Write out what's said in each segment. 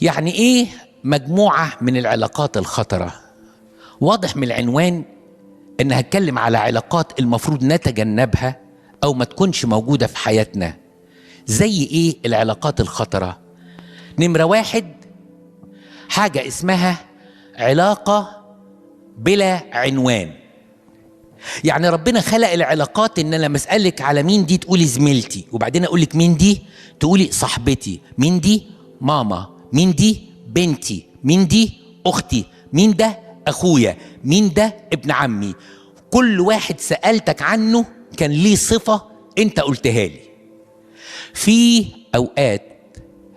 يعني ايه مجموعة من العلاقات الخطرة؟ واضح من العنوان ان هتكلم على علاقات المفروض نتجنبها او ما تكونش موجودة في حياتنا. زي ايه العلاقات الخطرة؟ نمرة واحد، حاجة اسمها علاقة بلا عنوان. يعني ربنا خلق العلاقات ان لما اسألك على مين دي تقولي زميلتي، وبعدين اقولك مين دي تقولي صاحبتي، مين دي ماما، مين دي بنتي، مين دي اختي، مين ده اخويا، مين ده ابن عمي. كل واحد سألتك عنه كان ليه صفة انت قلتها لي. في اوقات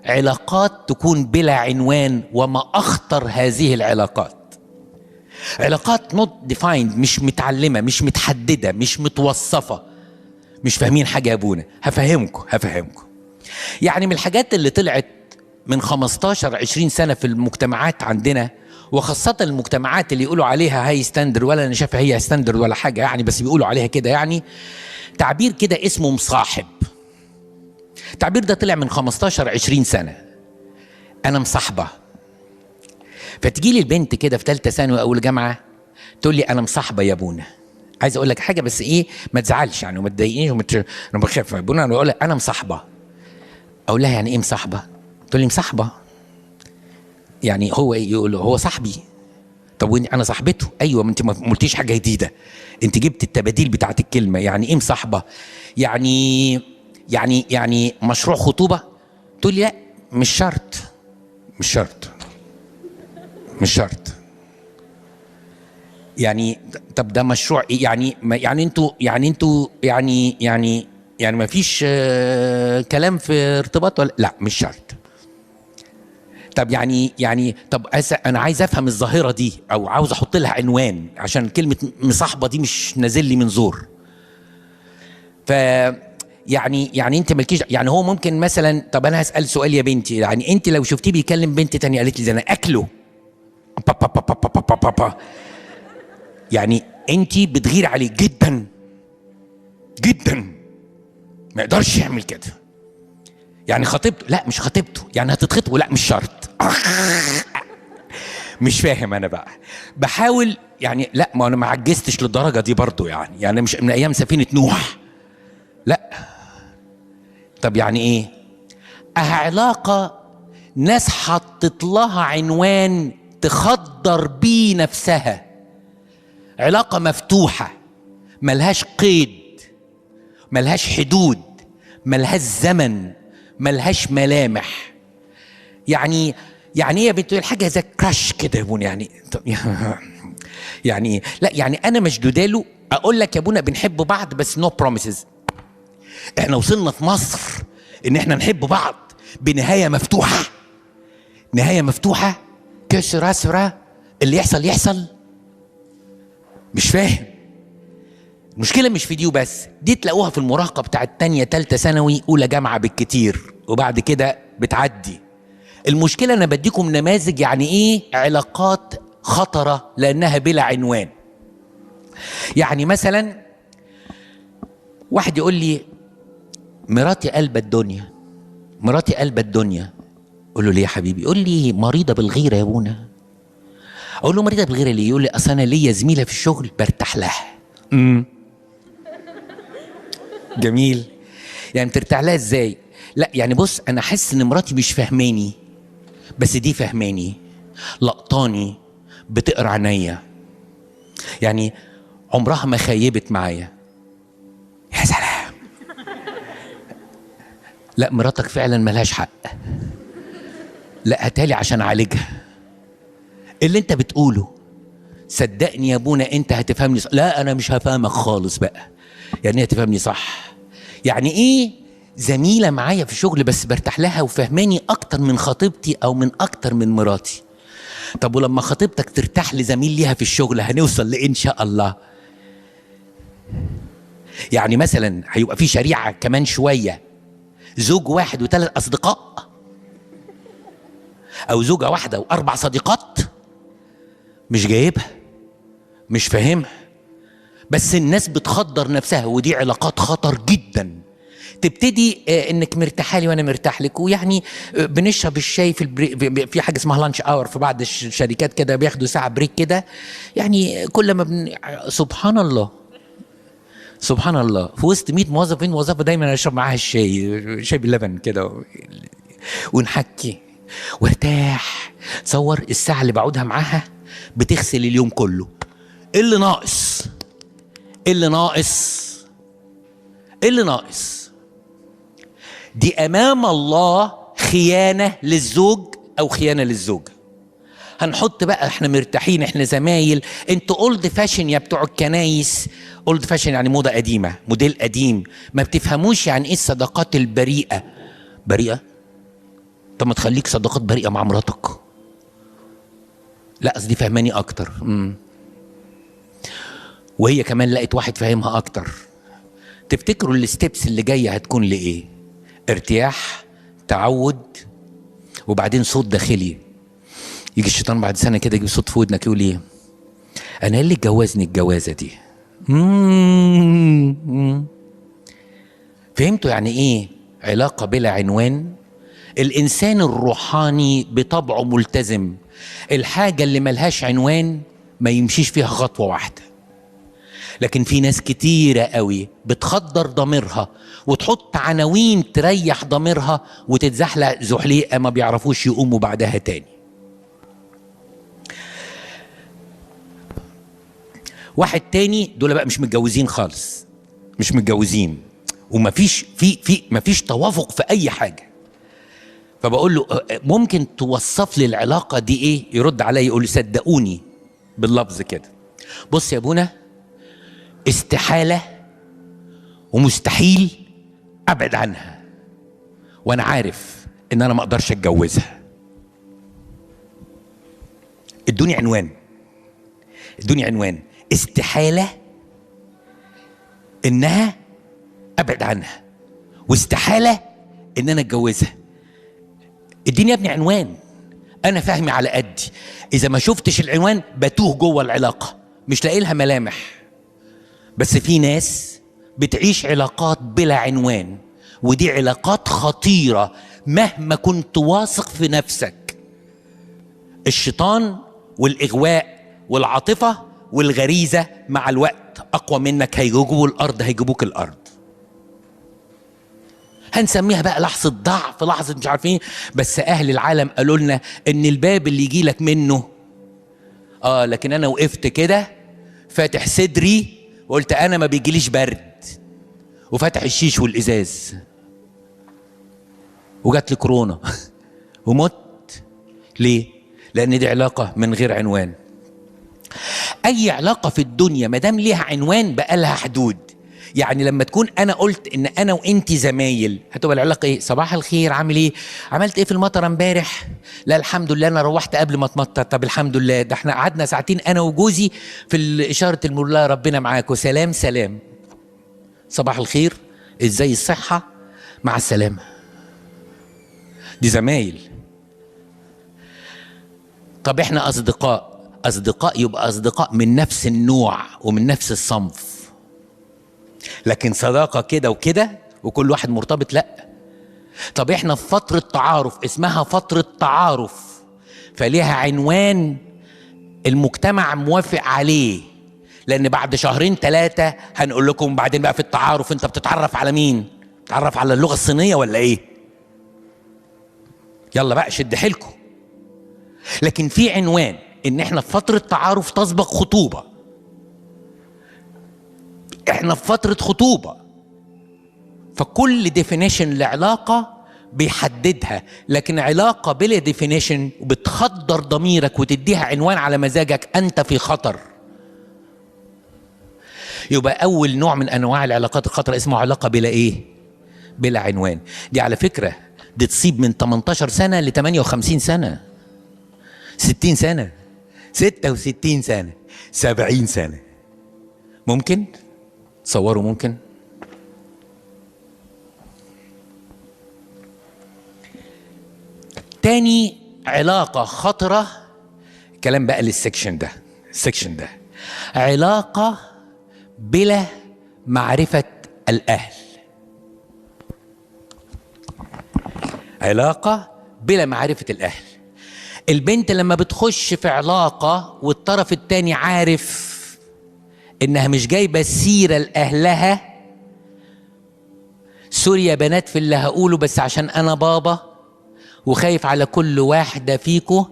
علاقات تكون بلا عنوان، وما اخطر هذه العلاقات. علاقات not defined، مش متعلمة، مش متحددة، مش متوصفة. مش فاهمين حاجة يا ابونا؟ هفهمكم. يعني من الحاجات اللي طلعت من 15-20 سنة في المجتمعات عندنا، وخاصة المجتمعات اللي يقولوا عليها هاي ستاندر، ولا أنا شايفها هي ستاندر ولا حاجة يعني، بس بيقولوا عليها كده، يعني تعبير كده اسمه مصاحب. التعبير ده طلع من 15-20 سنة. أنا مصاحبة. فتجي لي البنت كده في ثالثة ثانوي أول جامعة تقول لي أنا مصاحبة يا ابونا. عايز أقول لك حاجة بس إيه، ما تزعلش يعني وما تضايقنيش أنا بخاف يا ابونا. أنا بقول لك أنا مصاحبة. أقول لها يعني إيه مصاحبة؟ تقول لي مصاحبة يعني هو إيه؟ يقول هو صاحبي. طب انا صاحبته؟ ايوه، ما انت ما قلتيش حاجه جديده، انت جبت التباديل بتاعت الكلمه. يعني ايه مصاحبه؟ يعني مشروع خطوبه؟ تقول لي لا، مش شرط. يعني طب ده مشروع ايه يعني؟ يعني ما فيش كلام في ارتباط ولا لا؟ مش شرط. طب طب انا عايز افهم الظاهره دي، او عاوز احط لها عنوان، عشان كلمه مصاحبه دي مش نازل لي من زور. ف يعني انت مالكيش، يعني هو ممكن مثلا، طب انا هسال سؤال يا بنتي، يعني انت لو شفتيه بيكلم بنت تانية قالت لي ده انا اكله، يعني انت بتغير عليه جدا جدا، ما يقدرش يعمل كده. يعني خطيبته؟ لا مش خطيبته. يعني هتتخطبوا؟ لا مش شرط. مش فاهم انا بقى، بحاول يعني. لا ما انا ما عجزتش للدرجه دي برضو، يعني مش من ايام سفينه نوح، لا. طب يعني ايه؟ علاقه ناس حطت لها عنوان تخدر بيه نفسها. علاقه مفتوحه ملهاش قيد، ملهاش حدود، ملهاش زمن، ملهاش ملامح. يعني ايه يا بنت الحاجه زي كراش كده يا ابونا؟ يعني لا، يعني انا مشدوده له. اقول لك يا ابونا بنحب بعض بس نو بروميسز. احنا وصلنا في مصر ان احنا نحب بعض بنهايه مفتوحه. نهايه مفتوحه كسرة اللي يحصل. مش فاهم. المشكله مش في دي وبس، دي تلاقوها في المراهقه بتاعت تانية تالتة ثانوي اولى جامعه بالكتير، وبعد كده بتعدي. المشكلة أنا بديكم نماذج يعني إيه علاقات خطرة لأنها بلا عنوان. يعني مثلا واحد يقول لي مراتي قلبة الدنيا، مراتي قلبة الدنيا. أقول له ليه يا حبيبي؟ يقول لي مريضة بالغيرة يا ابونا. أقول له مريضة بالغيرة ليه؟ يقول لي أصل أنا ليا زميلة في الشغل برتاح لها. جميل. يعني بترتاح لها إزاي؟ لا يعني بص، أنا حاسس إن مراتي مش فاهماني، بس دي فهماني، لقطاني، بتقرا عينيا، يعني عمرها ما خيبت معايا. يا سلام. لا مراتك فعلا ملهاش حق، لا هاتالي عشان اعالجها. اللي انت بتقوله صدقني يا ابونا انت هتفهمني صح. لا انا مش هفهمك خالص بقى. يعني ايه هتفهمني صح؟ يعني ايه زميلة معايا في الشغل بس برتاح لها وفهماني اكتر من خطيبتي او من اكتر من مراتي؟ طب ولما خطيبتك ترتاح لزميل ليها في الشغل هنوصل لإيه ان شاء الله؟ يعني مثلا هيبقى في شريعة كمان شوية، زوج واحد وثلاث اصدقاء، او زوجة واحدة واربع صديقات. مش جايبها، مش فاهمها، بس الناس بتخدر نفسها، ودي علاقات خطر جدا. تبتدي انك مرتاحه لي وانا مرتاح لك، ويعني بنشرب الشاي في حاجه اسمها لانش اور في بعض الشركات كده، بياخدوا ساعه بريك كده. يعني كل ما سبحان الله سبحان الله، في وسط 100 موظفه دايما اشرب معاها شاي باللبن كده ونحكي وارتاح. تصور الساعه اللي بقعدها معاها بتغسل اليوم كله. ايه اللي ناقص؟ ايه اللي ناقص؟ ايه اللي ناقص؟ دي امام الله خيانه للزوج او خيانه للزوجه. هنحط بقى احنا مرتاحين، احنا زمايل، انتوا اولد فاشن يا بتوع الكنايس. اولد فاشن يعني موضه قديمه، موديل قديم، ما بتفهموش يعني ايه الصداقات البريئه. بريئه؟ طب ما تخليك صداقات بريئه مع مراتك. لا قصدي فهماني اكتر. وهي كمان لقيت واحد فاهمها اكتر. تفتكروا الستيبس اللي جايه هتكون لايه؟ ارتياح، تعود، وبعدين صوت داخلي. يجي الشيطان بعد سنه كده يجيب صوت في ودنك يقول ايه؟ انا اللي جوزني الجوازه دي. فهمتوا يعني ايه علاقه بلا عنوان؟ الانسان الروحاني بطبعه ملتزم. الحاجه اللي ملهاش عنوان ما يمشيش فيها خطوه واحده. لكن في ناس كتيرة قوي بتخدر ضميرها وتحط عناوين تريح ضميرها وتتزحلق زحليقة ما بيعرفوش يقوموا بعدها تاني. واحد تاني دول بقى مش متجوزين خالص، مش متجوزين ومفيش مفيش توافق في اي حاجة. فبقول له ممكن توصف لي العلاقة دي ايه؟ يرد عليا يقول لي صدقوني باللفظ كده، بص يا ابونا، استحالة ومستحيل ابعد عنها، وانا عارف ان انا ما اقدرش اتجوزها. ادوني عنوان، ادوني عنوان. استحالة انها ابعد عنها، واستحالة ان انا اتجوزها. اديني يا ابني عنوان، انا فاهمي على قدي. اذا ما شفتش العنوان بتوه جوه العلاقة، مش لاقي لها ملامح. بس في ناس بتعيش علاقات بلا عنوان، ودي علاقات خطيرة مهما كنت واثق في نفسك. الشيطان والإغواء والعاطفة والغريزة مع الوقت أقوى منك، هيجيبوك الأرض. هنسميها بقى لحظة ضعف، لحظة مش عارفين. بس أهل العالم قالوا لنا إن الباب اللي يجي لك منه لكن أنا وقفت كده فاتح صدري وقلت أنا ما بيجيليش برد، وفتح الشيش والإزاز وجات لي كورونا ومت. ليه؟ لأن دي علاقة من غير عنوان. أي علاقة في الدنيا مادام ليها عنوان بقى لها حدود. يعني لما تكون أنا قلت إن أنا وإنتي زمايل، هتبقى العلاقة إيه؟ صباح الخير، عامل إيه؟ عملت إيه في المطر امبارح؟ لا الحمد لله أنا روحت قبل ما تمطر. طب الحمد لله، ده إحنا قعدنا ساعتين أنا وجوزي في إشارة المرور، ربنا معاكم، سلام سلام. صباح الخير، إزاي الصحة؟ مع السلامة. دي زمايل. طب إحنا أصدقاء يبقى أصدقاء من نفس النوع ومن نفس الصنف. لكن صداقة كده وكده وكل واحد مرتبط، لا. طب احنا في فترة تعارف، اسمها فترة تعارف، فليها عنوان المجتمع موافق عليه، لان بعد شهرين 3 هنقول لكم بعدين بقى في التعارف انت بتتعرف على مين؟ بتتعرف على اللغة الصينية ولا ايه؟ يلا بقى شد حيلكم. لكن في عنوان ان احنا في فترة تعارف تسبق خطوبة، احنا في فترة خطوبة، فكل ديفينيشن لعلاقة بيحددها. لكن علاقة بلا ديفينيشن وبتخدر ضميرك وتديها عنوان على مزاجك، انت في خطر. يبقى اول نوع من انواع العلاقات الخطرة اسمه علاقة بلا ايه؟ بلا عنوان. دي على فكرة دي تصيب من 18 سنة ل 58 سنة، 60 سنة، 66 سنة، 70 سنة. ممكن تصوروا؟ ممكن. تاني علاقة خطرة، كلام بقى للسكشن ده، السكشن ده علاقة بلا معرفة الأهل. علاقة بلا معرفة الأهل. البنت لما بتخش في علاقة والطرف التاني عارف إنها مش جايبة سيرة لأهلها، سوري يا بنات في اللي هقوله، بس عشان أنا بابا وخايف على كل واحدة فيكو،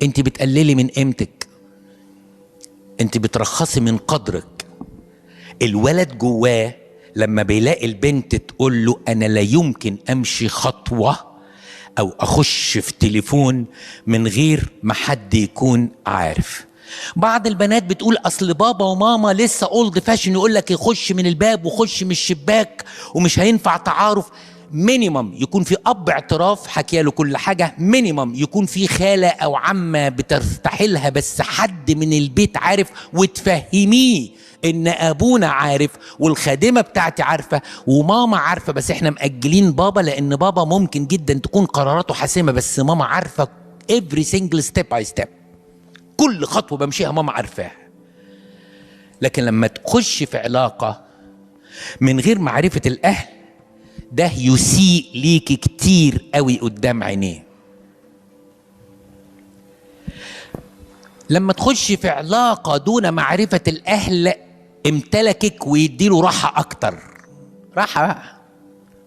انت بتقللي من قيمتك، انت بترخصي من قدرك. الولد جواه لما بيلاقي البنت تقول له انا لا يمكن امشي خطوة او اخش في تليفون من غير ما حد يكون عارف. بعض البنات بتقول اصل بابا وماما لسه اولد فاشن، يقول لك يخش من الباب وخش من الشباك ومش هينفع تعارف. مينيمم يكون في اب اعتراف حكي له كل حاجه، مينيمم يكون في خاله او عمه بترتحلها بس حد من البيت عارف، وتفهميه ان ابونا عارف والخادمه بتاعتي عارفه وماما عارفه، بس احنا مأجلين بابا لان بابا ممكن جدا تكون قراراته حاسمه، بس ماما عارفه every single step by step، كل خطوه بمشيها ماما عارفاها. لكن لما تخش في علاقه من غير معرفه الاهل، ده يسيء ليكي كتير قوي قدام عينيه. لما تخش في علاقة دون معرفة الأهل امتلكك ويديله راحة أكتر. راحة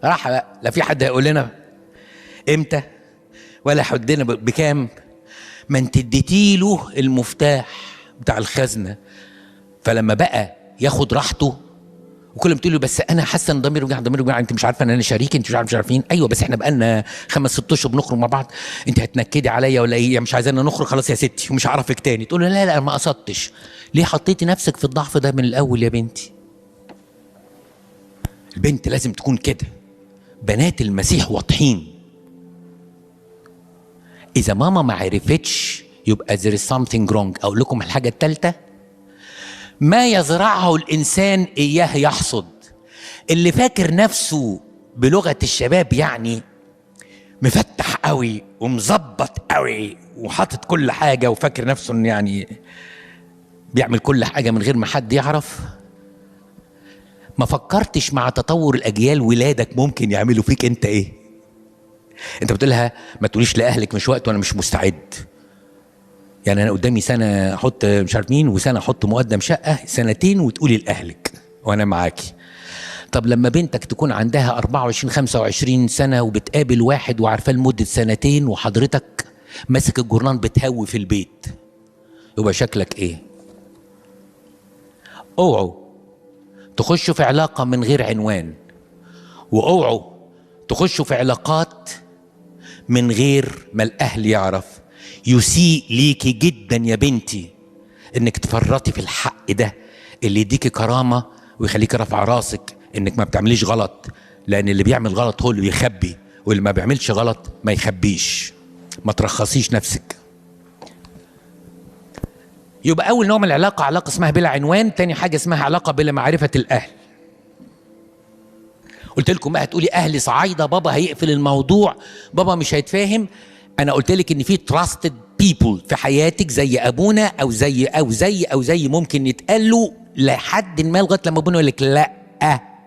بقى لا في حد هيقول لنا امتى ولا حدنا بكام، ما انت اديتيله المفتاح بتاع الخزنة، فلما بقى ياخد راحته وكل ما تقول له بس انا حاسه ان ضميري وجع، انت مش عارفه ان انا شريك، انت مش عارفين. ايوه بس احنا بقالنا 5-6 اشهر بنخرج مع بعض، انت هتنكدي عليا ولا ايه؟ مش عايزانا نخرج خلاص يا ستي ومش هعرفك تاني. تقول له لا ما قصدتش. ليه حطيتي نفسك في الضعف ده من الاول يا بنتي؟ البنت لازم تكون كده. بنات المسيح واضحين. اذا ماما ما عرفتش يبقى there is something wrong. اقول لكم الحاجه الثالثه، ما يزرعه الإنسان إياه يحصد. اللي فاكر نفسه بلغة الشباب يعني مفتح قوي ومظبط قوي وحاطط كل حاجة وفاكر نفسه إن يعني بيعمل كل حاجة من غير ما حد يعرف، ما فكرتش مع تطور الأجيال ولادك ممكن يعملوا فيك أنت إيه؟ أنت بتقولها ما تقوليش لأهلك مش وقت وأنا مش مستعد. يعني أنا قدامي سنة أحط مش عارف مين، وسنة أحط مقدم شقة، سنتين وتقولي لأهلك وأنا معاكي. طب لما بنتك تكون عندها 24-25 سنة وبتقابل واحد وعارفاه لمدة سنتين وحضرتك ماسك الجرنان بتهوي في البيت، يبقى شكلك إيه؟ اوعوا تخشوا في علاقة من غير عنوان، واوعوا تخشوا في علاقات من غير ما الأهل يعرف. يسيء ليكي جدا يا بنتي انك تفرطي في الحق ده اللي يديكي كرامة ويخليكي رافعة راسك انك ما بتعمليش غلط، لان اللي بيعمل غلط هو اللي بيخبي، واللي ما بيعملش غلط ما يخبيش. ما ترخصيش نفسك. يبقى اول نوع من العلاقة علاقة اسمها بلا عنوان. تاني حاجة اسمها علاقة بلا معرفة الاهل. قلت لكم بقى هتقولي اهلي صعايدة، بابا هيقفل الموضوع، بابا مش هيتفاهم. انا قلت لك ان في trusted people في حياتك زي ابونا او زي ممكن يتقال له لحد ما لغايه لما ابونا يقول لك لا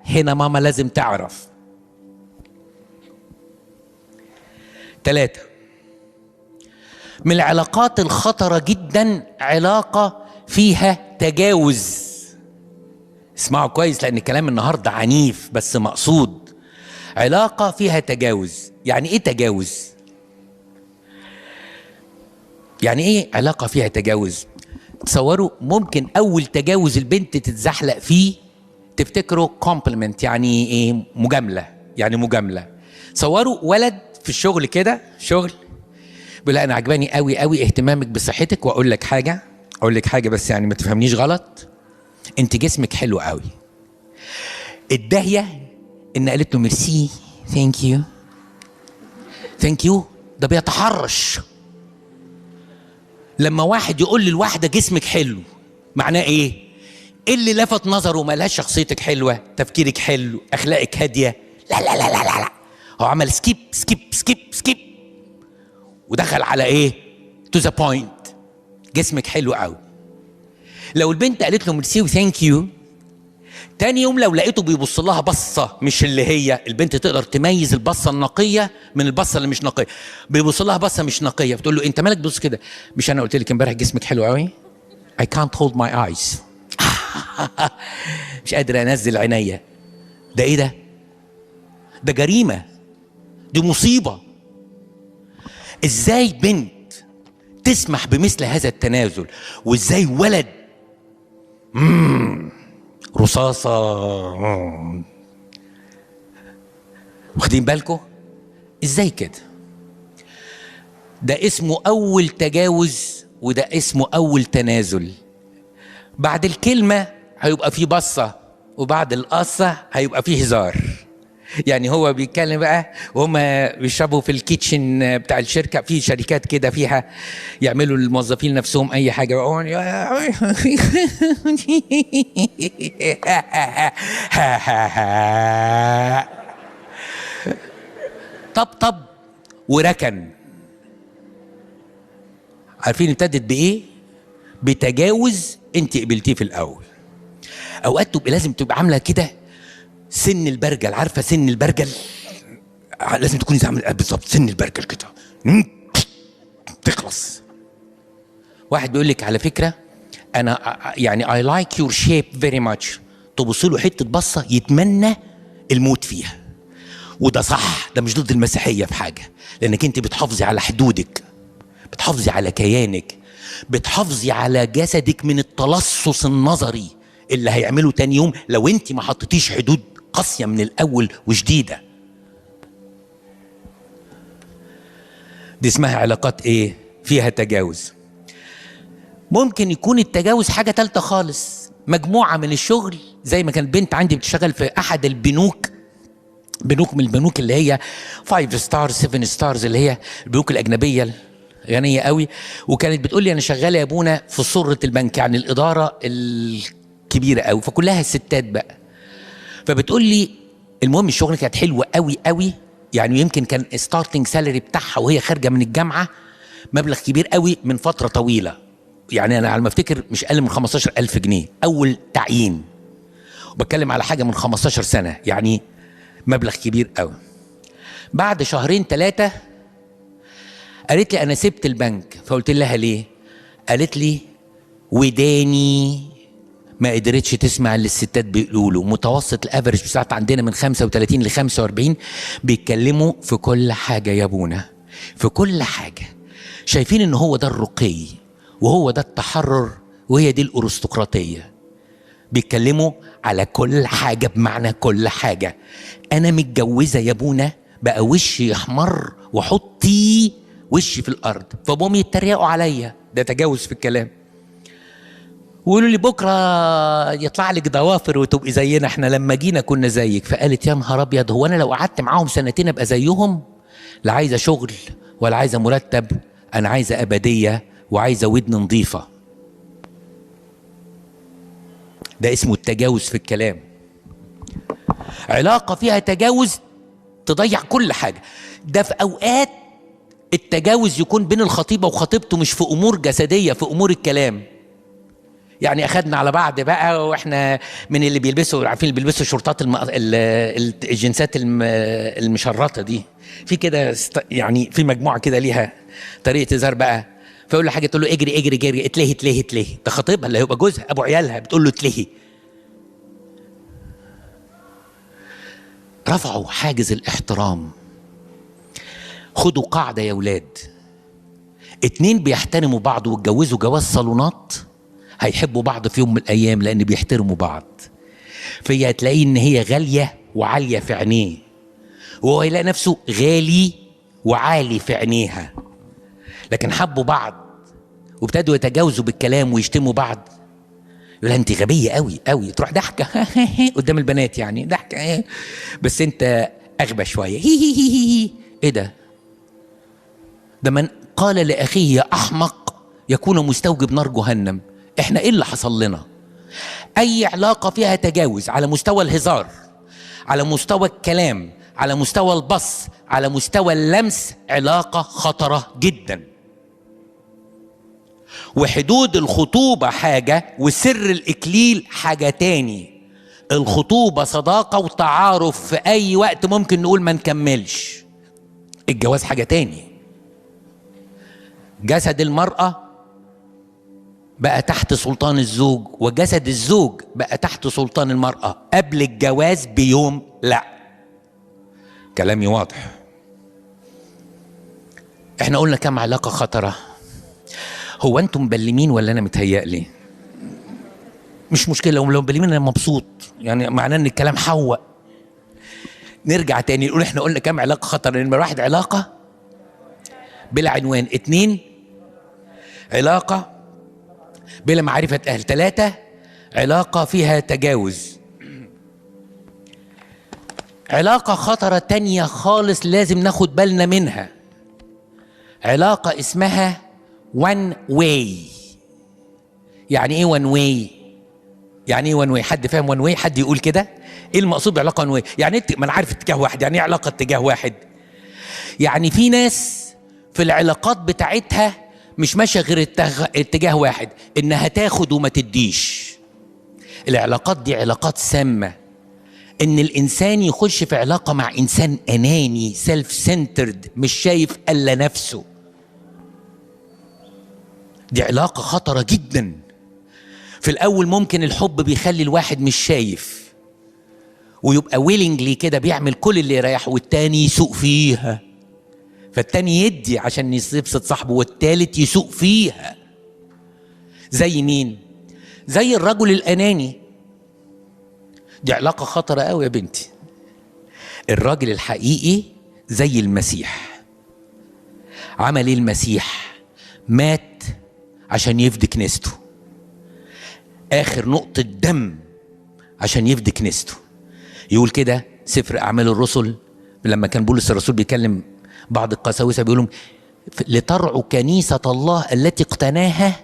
هنا ماما لازم تعرف. 3 من العلاقات الخطرة جدا علاقة فيها تجاوز. اسمعوا كويس لان الكلام النهارده عنيف بس مقصود. علاقة فيها تجاوز. يعني ايه تجاوز؟ يعني ايه علاقة فيها تجاوز؟ تصوروا ممكن اول تجاوز البنت تتزحلق فيه تفتكروا كومبلمنت، يعني ايه؟ مجاملة. يعني مجاملة. تصوروا ولد في الشغل كده، شغل بيقول انا عجباني قوي قوي اهتمامك بصحتك، واقول لك حاجة بس يعني ما تفهمنيش غلط، انت جسمك حلو قوي. الداهية ان قالت له ميرسي ثانك يو، ده بيتحرش. لما واحد يقول للواحدة جسمك حلو معناه ايه؟ اللي لفت نظره ما لهاش شخصيتك حلوة، تفكيرك حلو، اخلاقك هادية. لا لا لا لا لا، هو عمل سكيب ودخل على ايه؟ تو ذا بوينت. جسمك حلو قوي. لو البنت قالت له ميرسي وثانك يو تاني يوم لو لقيته بيبص لها بصه مش اللي هي البنت تقدر تميز البصه النقيه من البصه اللي مش نقيه، بيبص لها بصه مش نقيه بتقول له انت مالك بص كده؟ مش انا قلت لك امبارح جسمك حلو قوي؟ I can't hold my eyes. مش قادر انزل عينيا. ده ايه ده؟ ده جريمه، دي مصيبه. ازاي بنت تسمح بمثل هذا التنازل؟ وازاي ولد رصاصة؟ واخدين بالكم؟ ازاي كده؟ ده اسمه اول تجاوز، وده اسمه اول تنازل. بعد الكلمة هيبقى فيه بصة، وبعد القصة هيبقى فيه هزار. يعني هو بيتكلم بقى وهم بيشربوا في الكيتشن بتاع الشركة، في شركات كده فيها يعملوا للموظفين نفسهم أي حاجة. طب وركن. عارفين ابتدت بإيه؟ بتجاوز انت قبلتيه في الأول. أوقات تبقى لازم تبقى عاملة كده سن البرجل. عارفه سن البرجل؟ لازم تكوني عامله بالظبط سن البرجل كده تخلص. واحد بيقول لك على فكره انا يعني I like your shape very much، تبص له حته بصه يتمنى الموت فيها. وده صح، ده مش ضد المسيحيه في حاجه، لانك انت بتحافظي على حدودك، بتحافظي على كيانك، بتحافظي على جسدك من التلصص النظري اللي هيعمله تاني يوم لو انت ما حطيتيش حدود قاسية من الأول وشديدة. دي اسمها علاقات ايه؟ فيها تجاوز. ممكن يكون التجاوز حاجة تالتة خالص، مجموعة من الشغل، زي ما كانت بنت عندي بتشتغل في أحد البنوك، بنوك من البنوك اللي هي 5 ستارز 7 ستارز، اللي هي البنوك الأجنبية غنية قوي. وكانت بتقول لي أنا شغالة يا ابونا في سرة البنك، يعني الإدارة الكبيرة قوي، فكلها ستات بقى. فبتقول لي المهم الشغل كانت حلوه قوي قوي، يعني يمكن كان ستارتنج سالري بتاعها وهي خارجه من الجامعه مبلغ كبير قوي من فتره طويله، يعني انا على ما افتكر مش اقل من 15,000 جنيه اول تعيين، وبتكلم على حاجه من 15 سنه، يعني مبلغ كبير قوي. بعد شهرين 3 قالت لي انا سبت البنك. فقلت لها ليه؟ قالت لي وداني ما قدرتش تسمع اللي الستات بيقولوا. متوسط الافرج بتاعت عندنا من 35 ل 45 بيتكلموا في كل حاجه يا ابونا، في كل حاجه، شايفين ان هو ده الرقي وهو ده التحرر وهي دي الارستقراطيه. بيتكلموا على كل حاجه بمعنى كل حاجه. انا متجوزه يا ابونا بقى وشي احمر وحطي وشي في الارض، فبقوم يتريقوا عليا. ده تجاوز في الكلام. وقولوا لي بكره يطلع لك ضوافر وتبقي زينا، احنا لما جينا كنا زيك. فقالت يا نهار ابيض، هو انا لو قعدت معاهم 2 ابقى زيهم؟ لا عايزه شغل ولا عايزه مرتب، انا عايزه ابديه وعايزه ودن نظيفه. ده اسمه التجاوز في الكلام. علاقه فيها تجاوز تضيع كل حاجه. ده في اوقات التجاوز يكون بين الخطيبه وخطيبته مش في امور جسديه، في امور الكلام. يعني اخدنا على بعض بقى، واحنا من اللي بيلبسوا، عارفين اللي بيلبسوا الشورتات الجنسات المشرطه دي، في كده يعني في مجموعه كده ليها طريقه هزار بقى. فيقول له حاجه تقول له اجري اجري اجري، اتلهي اتلهي اتلهي. ده خطيبها اللي هيبقى جوزها ابو عيالها بتقول له اتلهي. رفعوا حاجز الاحترام. خدوا قاعده يا ولاد، 2 بيحترموا بعض واتجوزوا جواز صالونات هيحبوا بعض في يوم من الايام، لان بيحترموا بعض. فهي هتلاقيه ان هي غاليه وعاليه في عينيه، وهو يلاقي نفسه غالي وعالي في عينيها. لكن حبوا بعض وابتدوا يتجاوزوا بالكلام ويشتموا بعض. يقول انت غبيه قوي قوي، تروح ضحكه قدام البنات، يعني ضحكه بس انت اغبى شويه. ايه ده؟ ده من قال لاخيه يا احمق يكون مستوجب نار جهنم. احنا ايه اللي حصل لنا؟ اي علاقه فيها تجاوز على مستوى الهزار، على مستوى الكلام، على مستوى البص، على مستوى اللمس، علاقه خطره جدا. وحدود الخطوبه حاجه وسر الاكليل حاجه تاني. الخطوبة صداقة وتعارف، في أي وقت ممكن نقول ما نكملش. الجواز حاجة تاني. جسد المرأة بقى تحت سلطان الزوج، وجسد الزوج بقى تحت سلطان المرأة. قبل الجواز بيوم لا. كلامي واضح. احنا قلنا كم علاقة خطرة. هو انتم مبلمين ولا انا متهيألي؟ مش مشكلة، لو مبلمين انا مبسوط، يعني معناه ان الكلام حوق. نرجع تاني نقول احنا قلنا كم علاقة خطرة. نمرة واحد علاقة بلا عنوان، 2 علاقة بلا معرفة أهل، 3 علاقة فيها تجاوز. علاقة خطرة تانية خالص لازم ناخد بالنا منها، علاقة اسمها one way. يعني ايه one way؟ يعني ايه one way؟ حد فاهم one way؟ حد يقول كده ايه المقصود بعلاقة one way؟ يعني ما انا عارف اتجاه واحد. يعني ايه علاقة اتجاه واحد؟ يعني في ناس في العلاقات بتاعتها مش ماشية غير اتجاه واحد، انها تاخد وما تديش. العلاقات دي علاقات سامة. ان الانسان يخش في علاقة مع انسان اناني سيلف سنترد، مش شايف الا نفسه، دي علاقة خطرة جدا. في الاول ممكن الحب بيخلي الواحد مش شايف ويبقى ويلينجلي كده بيعمل كل اللي يريحه، والتاني يسوق فيها، فالتاني يدي عشان يبسط صاحبه، والتالت يسوق فيها. زي مين؟ زي الرجل الاناني. دي علاقة خطرة قوي يا بنتي. الراجل الحقيقي زي المسيح. عمل ايه المسيح؟ مات عشان يفدي كنيسته، اخر نقطة دم عشان يفدي كنيسته. يقول كده سفر اعمال الرسل لما كان بولس الرسول بيكلم بعض القساوسة بيقولهم لترعوا كنيسة الله التي اقتناها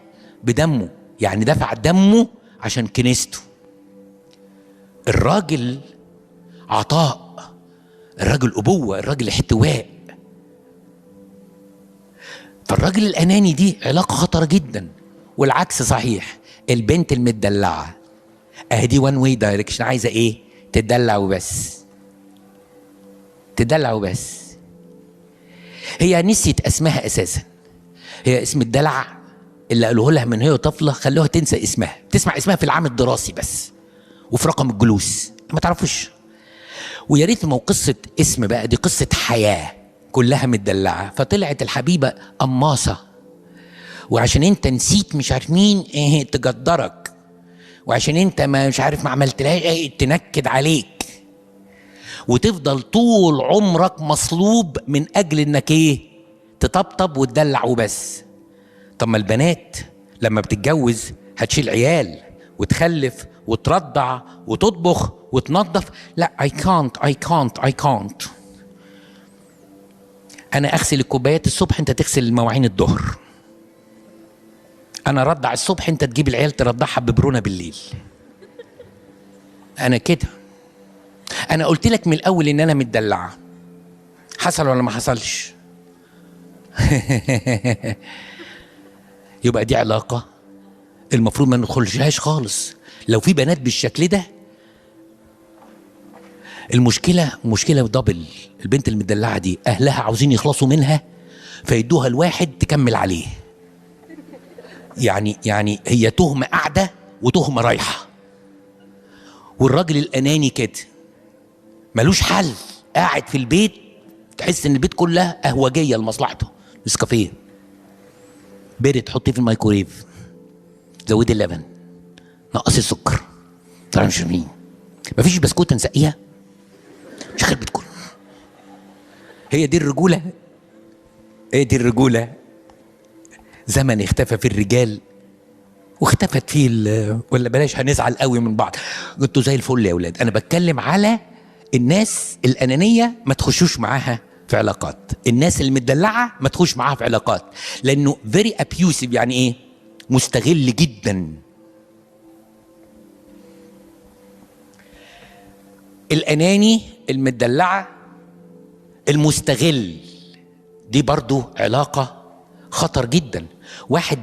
بدمه، يعني دفع دمه عشان كنيسته. الراجل عطاء، الراجل أبوة، الراجل احتواء. فالراجل الأناني دي علاقة خطرة جدا. والعكس صحيح، البنت المدلعة اهدي وان واي دايركشن، عايزة ايه؟ تدلع وبس، تدلع وبس. هي نسيت اسمها اساسا. هي اسم الدلع اللي قالوه لها من هي طفلة خلوها تنسى اسمها، تسمع اسمها في العام الدراسي بس وفي رقم الجلوس، ما تعرفوش. ويا ريت ما قصة اسم بقى، دي قصة حياة كلها متدلعة. فطلعت الحبيبة قماصة، وعشان انت نسيت مش عارف مين ايه تقدرك، وعشان انت ما مش عارف ما عملتلهاش ايه تنكد عليك، وتفضل طول عمرك مصلوب من اجل انك ايه؟ تطبطب وتدلع وبس. طب ما البنات لما بتتجوز هتشيل عيال وتخلف وترضع وتطبخ وتنظف. لا I can't. انا اغسل الكوبايات الصبح، انت تغسل المواعين الظهر. انا ارضع الصبح، انت تجيب العيال ترضعها ببرونه بالليل. انا كده. انا قلت لك من الاول ان انا متدلعه، حصل ولا ما حصلش؟ يبقى دي علاقه المفروض ما ندخلشهاش خالص. لو في بنات بالشكل ده المشكله مشكله دبل. البنت المدلعه دي اهلها عاوزين يخلصوا منها فيدوها الواحد تكمل عليه. يعني هي تهمه قاعده وتهمه رايحه. والراجل الاناني كده ملوش حل، قاعد في البيت تحس ان البيت كلها اهوجيه لمصلحته. نسكافيه بارد تحطيه في الميكرويف، زودي اللبن، نقصي السكر، طبعا مش مين، مفيش بسكوته نسقيها، مش خربت كله. هي دي الرجوله، هي دي الرجوله. زمن اختفى في الرجال واختفت فيه ولا بلاش هنزعل قوي من بعض. انتوا زي الفل يا اولاد. انا بتكلم على الناس الانانيه، ما تخشوش معاها في علاقات. الناس المدلعه ما تخش معاها في علاقات، لانه very abusive. يعني ايه؟ مستغل جدا. الاناني، المدلعه، المستغل، دي برضو علاقه خطر جدا. واحد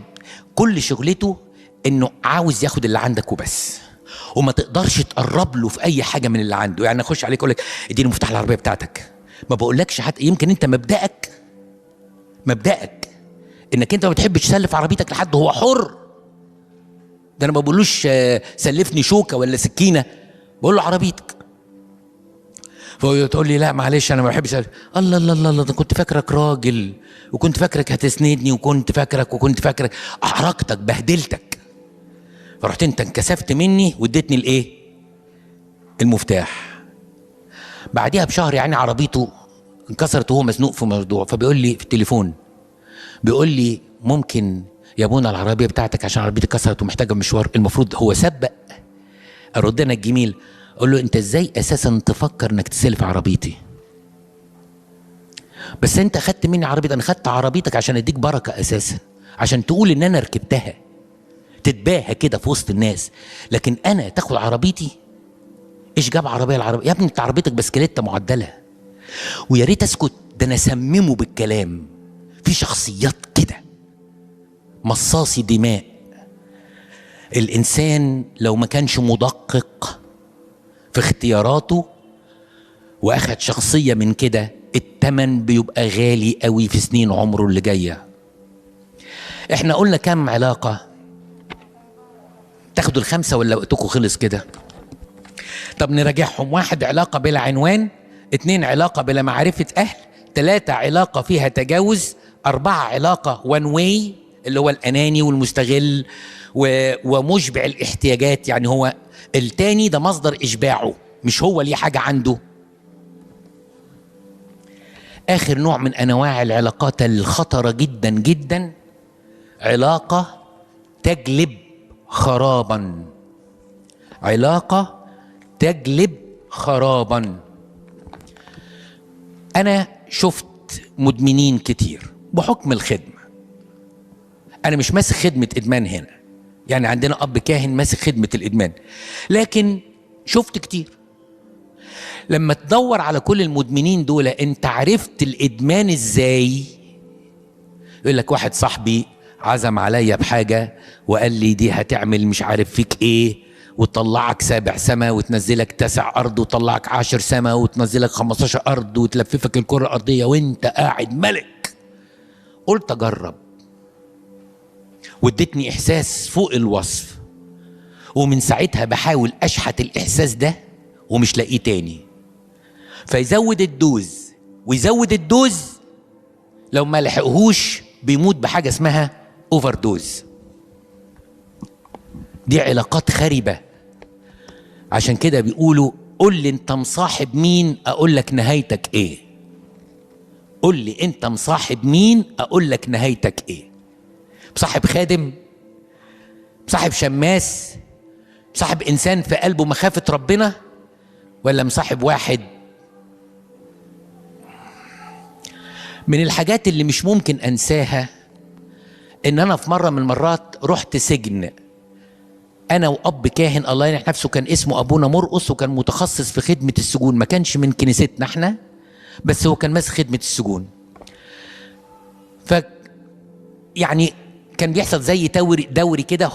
كل شغلته انه عاوز ياخد اللي عندك وبس، وما تقدرش تقرب له في اي حاجه من اللي عنده. يعني اخش عليك اقول لك اديني مفتاح العربيه بتاعتك، ما بقولكش حتى، يمكن انت مبدأك انك انت ما بتحبش تسلف عربيتك لحد، هو حر. ده انا ما بقولوش سلفني شوكه ولا سكينه، بقول له عربيتك. فتقول لي لا معلش انا ما بحبش الله الله الله الله، ده كنت فاكرك راجل، وكنت فاكرك هتسندني، وكنت فاكرك احرجتك بهدلتك، فرحت انت انكسفت مني واديتني الايه؟ المفتاح. بعديها بشهر يعني عربيته انكسرت وهو مزنوق في موضوع، فبيقول لي في التليفون، بيقول لي ممكن يا ابونا العربيه بتاعتك عشان عربيتي اتكسرت ومحتاجه مشوار. المفروض هو سبق، ارد انا الجميل اقول له انت ازاي اساسا تفكر انك تسلف عربيتي؟ بس انت اخدت مني عربيتي، انا خدت عربيتك عشان اديك بركه اساسا، عشان تقول ان انا ركبتها تتباهى كده في وسط الناس، لكن انا تاخد عربيتي؟ ايش جاب العربيه يا ابني؟ انت عربيتك بسكليته معدله. ويا ريت اسكت، ده انا اسممه بالكلام. في شخصيات كده مصاصي دماء. الانسان لو ما كانش مدقق في اختياراته واخد شخصيه من كده، التمن بيبقى غالي قوي في سنين عمره اللي جايه. احنا قلنا كم علاقه؟ تاخدوا الخمسه ولا وقتكم خلص كده؟ طب نراجعهم. 1 علاقه بلا عنوان، 2 علاقه بلا معرفه اهل، 3 علاقه فيها تجاوز، 4 علاقه وان واي اللي هو الاناني والمستغل ومشبع الاحتياجات، يعني هو التاني ده مصدر اشباعه، مش هو ليه حاجه عنده. اخر نوع من انواع العلاقات الخطره جدا جدا، علاقه تجلب خرابا. علاقه تجلب خرابا. انا شفت مدمنين كتير بحكم الخدمه. انا مش ماسك خدمه ادمان هنا، يعني عندنا اب كاهن ماسك خدمه الادمان، لكن شفت كتير. لما تدور على كل المدمنين دول، انت عرفت الادمان ازاي؟ يقول لك واحد صاحبي عزم عليا بحاجه وقال لي دي هتعمل مش عارف فيك ايه، وتطلعك 7 سما وتنزلك 9 ارض، وتطلعك 10 سما وتنزلك 15 ارض، وتلففك الكره الارضيه وانت قاعد ملك. قلت اجرب، وادتني احساس فوق الوصف، ومن ساعتها بحاول اشحت الاحساس ده ومش لاقيه تاني. فيزود الدوز ويزود الدوز، لو ما لحقهوش بيموت بحاجه اسمها اوفر دوز. دي علاقات خربه. عشان كده بيقولوا قول لي انت مصاحب مين اقول لك نهايتك ايه. قول لي انت مصاحب مين اقول لك نهايتك ايه. مصاحب خادم، مصاحب شماس، مصاحب انسان في قلبه مخافه ربنا، ولا مصاحب واحد؟ من الحاجات اللي مش ممكن انساها ان انا في مره من المرات رحت سجن، انا واب كاهن الله يرحم نفسه كان اسمه ابونا مرقص، وكان متخصص في خدمه السجون، ما كانش من كنيستنا احنا، بس هو كان ماسك خدمه السجون. ف يعني كان بيحصل زي دوري كده،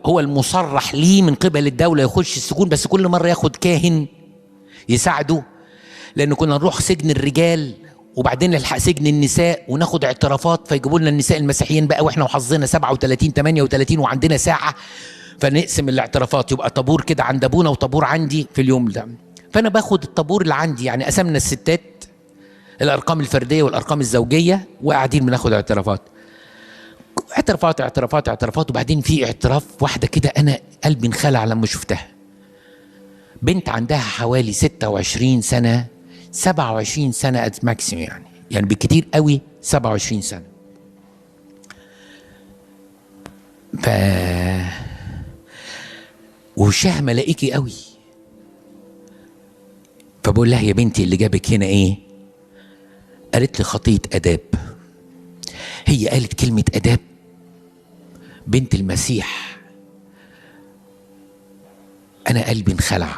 هو المصرح ليه من قبل الدوله يخش السجون، بس كل مره ياخد كاهن يساعده، لان كنا نروح سجن الرجال وبعدين نلحق سجن النساء وناخد اعترافات، فيجيبوا لنا النساء المسيحيين بقى، واحنا وحظنا 37 38 وعندنا ساعه، فنقسم الاعترافات، يبقى طابور كده عند ابونا وطابور عندي في اليوم ده. فانا باخد الطابور اللي عندي، يعني قسمنا الستات الارقام الفرديه والارقام الزوجيه، وقاعدين بناخد اعترافات اعترافات اعترافات اعترافات. وبعدين في اعتراف واحده كده انا قلبي انخلع لما شفتها، بنت عندها حوالي 26 سنه 27 سنه ات ماكسيم، يعني بكتير قوي 27 سنه. ف وشها ملائكي قوي. فبقول لها يا بنتي اللي جابك هنا ايه؟ قالت لي خطيه اداب. هي قالت كلمه اداب، بنت المسيح، انا قلبي انخلع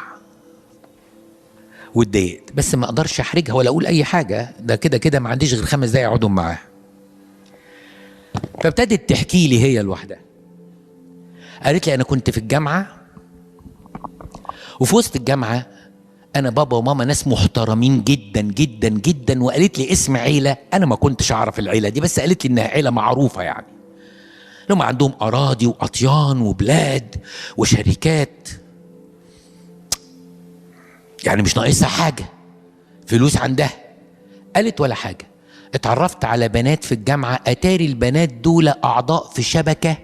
واتضايقت، بس ما اقدرش احرجها ولا اقول اي حاجه، ده كده كده ما عنديش غير 5 دقايق اقعدهم معاها. فابتدت تحكي لي هي لوحدها. قالت لي انا كنت في الجامعه وفي وسط الجامعة أنا بابا وماما ناس محترمين جدا جدا جدا، وقالت لي اسم عيلة أنا ما كنتش أعرف العيلة دي، بس قالت لي إنها عيلة معروفة يعني، لهم عندهم أراضي وأطيان وبلاد وشركات، يعني مش ناقصها حاجة، فلوس عندها. قالت ولا حاجة. اتعرفت على بنات في الجامعة، أتاري البنات دول أعضاء في شبكة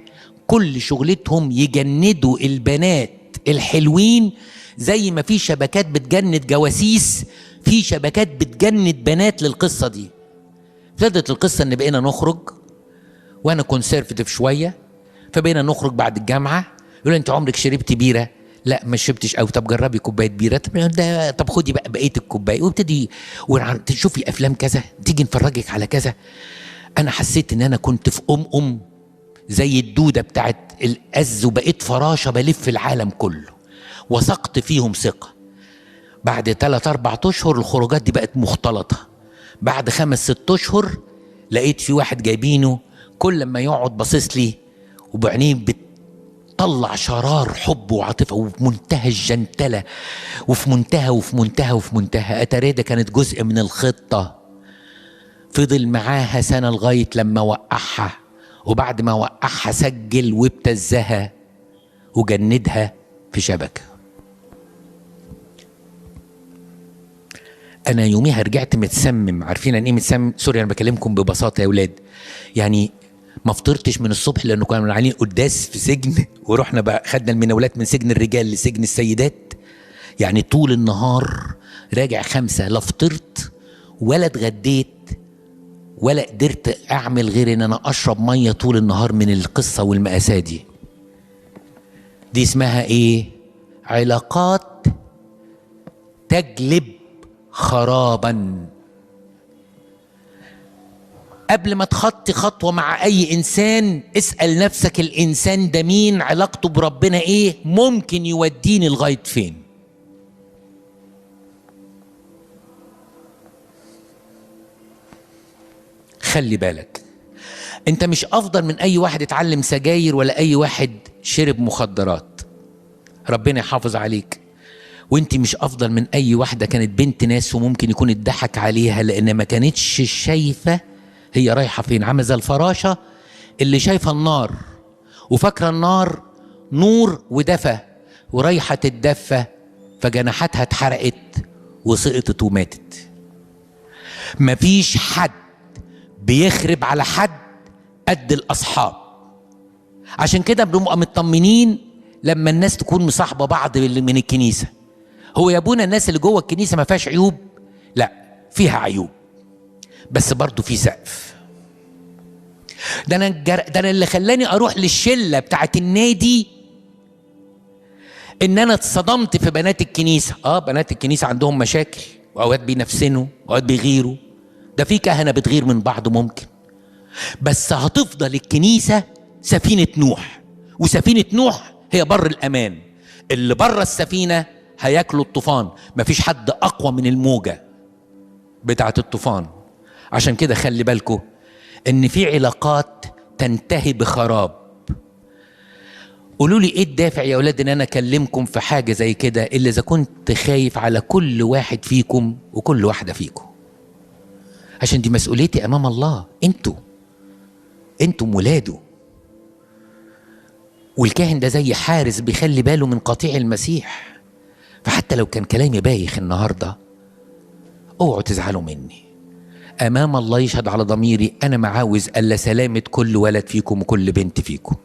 كل شغلتهم يجندوا البنات الحلوين، زي ما في شبكات بتجند جواسيس، في شبكات بتجند بنات للقصة دي. ابتدت القصة ان بقينا نخرج، وانا كونسيرفتيف شوية، فبقينا نخرج بعد الجامعة. يقول انت عمرك شربتي بيرة؟ لا ما شربتش. او طب جربي كوباية بيرة. طب خدي بقى بقية الكوباية، وابتدي تشوفي افلام كذا، تيجي نفرجك على كذا. انا حسيت ان انا كنت في زي الدودة بتاعت الأز، وبقيت فراشة بلف العالم كله، وثقت فيهم ثقة. بعد 3-4 أشهر الخروجات دي بقت مختلطة. بعد 5-6 أشهر لقيت في واحد جايبينه، كل ما يقعد باصص لي وبعينيه بتطلع شرار حب وعاطفة، وفي منتهى الجنتلة، وفي منتهى وفي منتهى وفي منتهى. أتاري ده كانت جزء من الخطة. فضل معاها سنة لغاية لما وقعها، وبعد ما وقعها سجل وابتزها وجندها في شبكة. انا يوميها رجعت متسمم. عارفين يعني ايه متسمم؟ سوري انا بكلمكم ببساطة يا اولاد، يعني ما فطرتش من الصبح لانه كانوا عاملين قداس في سجن، ورحنا بقى خدنا المناولات من سجن الرجال لسجن السيدات. يعني طول النهار راجع 5، لا فطرت ولا اتغديت ولا قدرت اعمل غير ان انا اشرب ميه طول النهار من القصه والمأساة دي. دي اسمها ايه؟ علاقات تجلب خرابا. قبل ما تخطي خطوه مع اي انسان اسال نفسك الانسان ده مين؟ علاقته بربنا ايه؟ ممكن يوديني لغايه فين؟ خلي بالك، انت مش افضل من اي واحد اتعلم سجاير ولا اي واحد شرب مخدرات، ربنا يحافظ عليك. وانت مش افضل من اي واحدة كانت بنت ناس وممكن يكون اتضحك عليها لان ما كانتش شايفة هي رايحة فين. عامل زي الفراشة اللي شايفة النار وفاكرة النار نور ودفى، ورايحة تتدفى فجناحاتها اتحرقت وسقطت وماتت. مفيش حد بيخرب على حد قد الاصحاب. عشان كده بنبقى مطمنين لما الناس تكون مصاحبه بعض من الكنيسه. هو يا ابونا الناس اللي جوه الكنيسه ما فيهاش عيوب؟ لا فيها عيوب، بس برضو في سقف. ده انا اللي خلاني اروح للشله بتاعت النادي ان انا اتصدمت في بنات الكنيسه. بنات الكنيسه عندهم مشاكل، واوقات بينفسنوا واوقات بيغيروا، ده في كهنه بتغير من بعض ممكن، بس هتفضل الكنيسه سفينه نوح، وسفينه نوح هي بر الامان. اللي بره السفينه هياكلوا الطوفان، مفيش حد اقوى من الموجه بتاعه الطوفان. عشان كده خلي بالكم ان في علاقات تنتهي بخراب. قولوا لي ايه الدافع يا اولاد ان انا اكلمكم في حاجه زي كده، الا اذا كنت خايف على كل واحد فيكم وكل واحده فيكم، عشان دي مسؤوليتي امام الله. انتم ولاده، والكاهن ده زي حارس بيخلي باله من قطيع المسيح. فحتى لو كان كلامي بايخ النهارده اوعوا تزعلوا مني، امام الله يشهد على ضميري انا معاوز الا سلامه كل ولد فيكم وكل بنت فيكم.